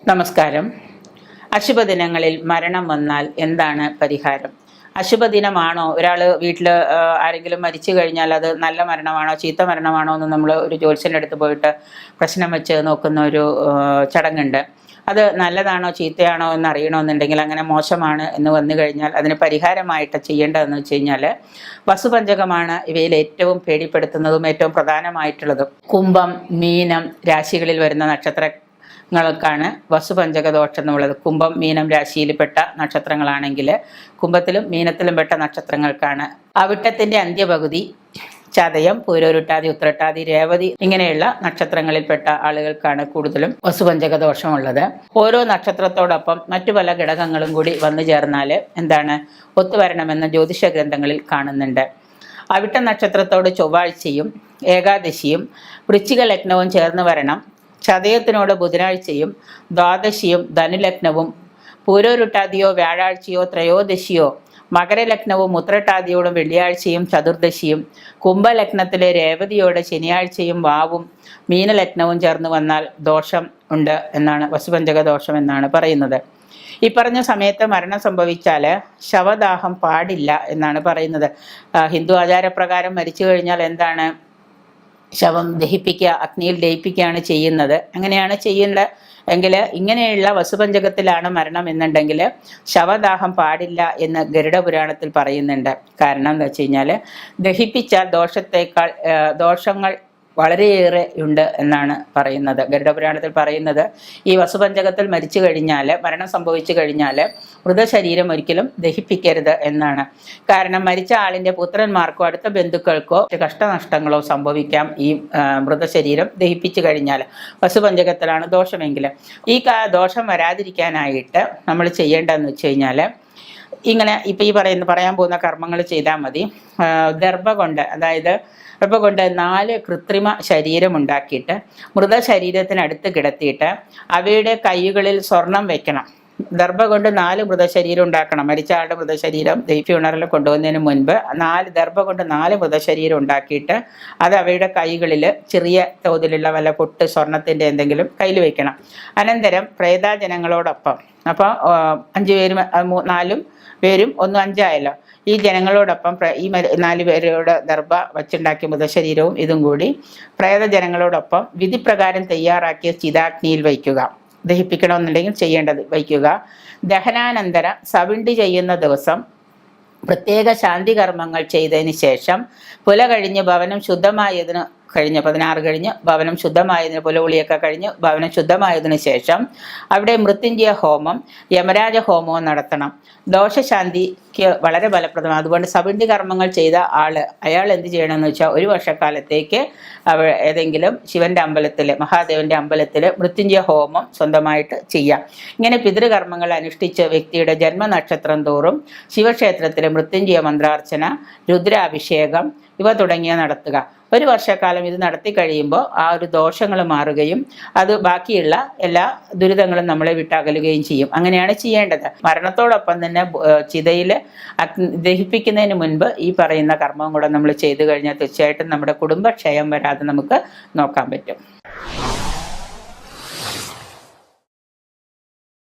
നമസ്കാരം. അശുഭദിനങ്ങളിൽ മരണം വന്നാൽ എന്താണ് പരിഹാരം? അശുഭദിനമാണോ? ഒരാൾ വീട്ടിൽ ആരെങ്കിലും മരിച്ചു കഴിഞ്ഞാൽ അത് നല്ല മരണമാണോ ചീത്ത മരണമാണോ എന്ന് നമ്മൾ ഒരു ജ്യോത്സ്യൻ്റെ അടുത്ത് പോയിട്ട് പ്രശ്നം വെച്ച് നോക്കുന്ന ഒരു ചടങ്ങുണ്ട്. അത് നല്ലതാണോ ചീത്തയാണോ എന്ന് അറിയണമെന്നുണ്ടെങ്കിൽ, അങ്ങനെ മോശമാണ് എന്ന് വന്നു കഴിഞ്ഞാൽ അതിന് പരിഹാരമായിട്ട് ചെയ്യേണ്ടതെന്ന് വെച്ച് കഴിഞ്ഞാൽ, വസുപഞ്ചകമാണ് ഇവയിൽ ഏറ്റവും പേടിപ്പെടുത്തുന്നതും ഏറ്റവും പ്രധാനമായിട്ടുള്ളതും. കുംഭം, മീനം രാശികളിൽ വരുന്ന നക്ഷത്രങ്ങൾക്കാണ് വസുപഞ്ചക ദോഷം എന്നുള്ളത്. കുംഭം, മീനം രാശിയിൽപ്പെട്ട നക്ഷത്രങ്ങളാണെങ്കിൽ കുംഭത്തിലും മീനത്തിലും പെട്ട നക്ഷത്രങ്ങൾക്കാണ്. അവിട്ടത്തിൻ്റെ അന്ത്യപകുതി ചതയം, പൂരോരുട്ടാതി, ഉത്രട്ടാതി, രേവതി ഇങ്ങനെയുള്ള നക്ഷത്രങ്ങളിൽപ്പെട്ട ആളുകൾക്കാണ് കൂടുതലും വസുപഞ്ചക ദോഷമുള്ളത്. ഓരോ നക്ഷത്രത്തോടൊപ്പം മറ്റു പല ഘടകങ്ങളും കൂടി വന്നു ചേർന്നാൽ എന്താണ് ഒത്തുവരണമെന്ന് ജ്യോതിഷ ഗ്രന്ഥങ്ങളിൽ കാണുന്നുണ്ട്. അവിട്ട നക്ഷത്രത്തോട് ചൊവ്വാഴ്ചയും ഏകാദശിയും വൃശ്ചിക ലഗ്നവും ചേർന്ന് വരണം. ചതയത്തിനോട് ബുധനാഴ്ചയും ദ്വാദശിയും ധനുലഗ്നവും, പൂരോരുട്ടാതിയോ വ്യാഴാഴ്ചയോ ത്രയോദശിയോ മകരലഗ്നവും ഉത്രട്ടാതിയോടും വെള്ളിയാഴ്ചയും ചതുർദശിയും, കുംഭലഗ്നത്തിലെ രേവതിയോടെ ശനിയാഴ്ചയും വാവും മീനലഗ്നവും ചേർന്ന് വന്നാൽ ദോഷം ഉണ്ട് എന്നാണ്, വസുപഞ്ചക ദോഷം എന്നാണ് പറയുന്നത്. ഈ പറഞ്ഞ സമയത്ത് മരണം സംഭവിച്ചാൽ ശവദാഹം പാടില്ല എന്നാണ് പറയുന്നത്. ഹിന്ദു ആചാരപ്രകാരം മരിച്ചു കഴിഞ്ഞാൽ എന്താണ്, ശവം ദഹിപ്പിക്കുക, അഗ്നിയിൽ ദഹിപ്പിക്കുകയാണ് ചെയ്യുന്നത്. അങ്ങനെയാണ് ചെയ്യേണ്ട എങ്കിൽ, ഇങ്ങനെയുള്ള വസുപഞ്ചകത്തിലാണ് മരണം എന്നുണ്ടെങ്കിൽ ശവദാഹം പാടില്ല എന്ന് ഗരുഡപുരാണത്തിൽ പറയുന്നുണ്ട്. കാരണം എന്താ വെച്ച് കഴിഞ്ഞാൽ, ദഹിപ്പിച്ചാൽ ദോഷത്തേക്കാൾ ദോഷങ്ങൾ വളരെയേറെ ഉണ്ട് എന്നാണ് പറയുന്നത്. ഗരുഡപുരാണത്തിൽ പറയുന്നത്, ഈ വസുപഞ്ചകത്തിൽ മരിച്ചു കഴിഞ്ഞാൽ, മരണം സംഭവിച്ചു കഴിഞ്ഞാൽ മൃതശരീരം ഒരിക്കലും ദഹിപ്പിക്കരുത് എന്നാണ്. കാരണം മരിച്ച ആളിൻ്റെ പുത്രന്മാർക്കോ അടുത്ത ബന്ധുക്കൾക്കോ കഷ്ടനഷ്ടങ്ങളോ സംഭവിക്കാം ഈ മൃതശരീരം ദഹിപ്പിച്ചു കഴിഞ്ഞാൽ. വസുപഞ്ചകത്തിലാണ് ദോഷമെങ്കിൽ ഈ ദോഷം വരാതിരിക്കാനായിട്ട് നമ്മൾ ചെയ്യേണ്ടതെന്ന് വെച്ച് കഴിഞ്ഞാൽ, ഇങ്ങനെ ഇപ്പം ഈ പറയാൻ പോകുന്ന കർമ്മങ്ങൾ ചെയ്താൽ മതി. ദർഭ കൊണ്ട്, അതായത് ദർഭ കൊണ്ട് 4 കൃത്രിമ ശരീരം ഉണ്ടാക്കിയിട്ട് മൃതശരീരത്തിനടുത്ത് കിടത്തിയിട്ട് അവയുടെ കൈകളിൽ സ്വർണം വെക്കണം. ദർഭ കൊണ്ട് 4 മൃതശരീരം ഉണ്ടാക്കണം. മരിച്ച ആളുടെ മൃതശരീരം ഫ്യൂണറൽ കൊണ്ടുപോകുന്നതിന് മുൻപ് ദർഭ കൊണ്ട് 4 മൃതശരീരം ഉണ്ടാക്കിയിട്ട് അത് അവയുടെ കൈകളിൽ ചെറിയ തോതിലുള്ള വല്ല പൊട്ട് സ്വർണത്തിൻ്റെ എന്തെങ്കിലും കയ്യിൽ വയ്ക്കണം. അനന്തരം പ്രേതാജനങ്ങളോടൊപ്പം, അപ്പോൾ 5 പേരും 4 പേരും 1 5 ആയല്ലോ, ഈ ജനങ്ങളോടൊപ്പം ഈ 4 പേരോട് ദർഭ വച്ചുണ്ടാക്കിയ മൃതശരീരവും ഇതും കൂടി പ്രേതജനങ്ങളോടൊപ്പം വിധിപ്രകാരം തയ്യാറാക്കിയ ചിതാഗ്നിയിൽ വയ്ക്കുക. ദഹിപ്പിക്കണമെന്നുണ്ടെങ്കിൽ ചെയ്യേണ്ടത് വയ്ക്കുക. ദഹനാനന്തര സവിണ്ടി ചെയ്യുന്ന ദിവസം പ്രത്യേക ശാന്തി കർമ്മങ്ങൾ ചെയ്തതിന് ശേഷം പുല കഴിഞ്ഞ് ഭവനം ശുദ്ധമായതിന് കഴിഞ്ഞ് 16 കഴിഞ്ഞ് ഭവനം ശുദ്ധമായതിന്, പുലകുളിയൊക്കെ കഴിഞ്ഞ് ഭവനം ശുദ്ധമായതിനു ശേഷം അവിടെ മൃത്യുഞ്ജയ ഹോമം, യമരാജ ഹോമവും നടത്തണം. ദോഷശാന്തിക്ക് വളരെ ഫലപ്രദമാണ്. അതുകൊണ്ട് സവിണ്ടി കർമ്മങ്ങൾ ചെയ്ത അയാൾ എന്ത് ചെയ്യണമെന്ന് വെച്ചാൽ, 1 വർഷക്കാലത്തേക്ക് ഏതെങ്കിലും ശിവന്റെ അമ്പലത്തിൽ, മഹാദേവന്റെ അമ്പലത്തിൽ മൃത്യുഞ്ജയ ഹോമം സ്വന്തമായിട്ട് ചെയ്യാം. ഇങ്ങനെ പിതൃകർമ്മങ്ങൾ അനുഷ്ഠിച്ച് വ്യക്തിയുടെ ജന്മനക്ഷത്രം തോറും ശിവക്ഷേത്രത്തിലെ മൃത്യുഞ്ജയ മന്ത്രാർച്ചന, രുദ്രാഭിഷേകം ഇവ തുടങ്ങിയ നടത്തുക. 1 വർഷക്കാലം ഇത് നടത്തി കഴിയുമ്പോൾ ആ ഒരു ദോഷങ്ങൾ മാറുകയും അത് ബാക്കിയുള്ള എല്ലാ ദുരിതങ്ങളും നമ്മളെ വിട്ടകലുകയും ചെയ്യും. അങ്ങനെയാണ് ചെയ്യേണ്ടത്. മരണത്തോടൊപ്പം തന്നെ ചിതയിൽ ദഹിപ്പിക്കുന്നതിന് മുൻപ് ഈ പറയുന്ന കർമ്മം കൂടെ നമ്മൾ ചെയ്തു കഴിഞ്ഞാൽ തീർച്ചയായിട്ടും നമ്മുടെ കുടുംബക്ഷയം വരാതെ നമുക്ക് നോക്കാൻ പറ്റും.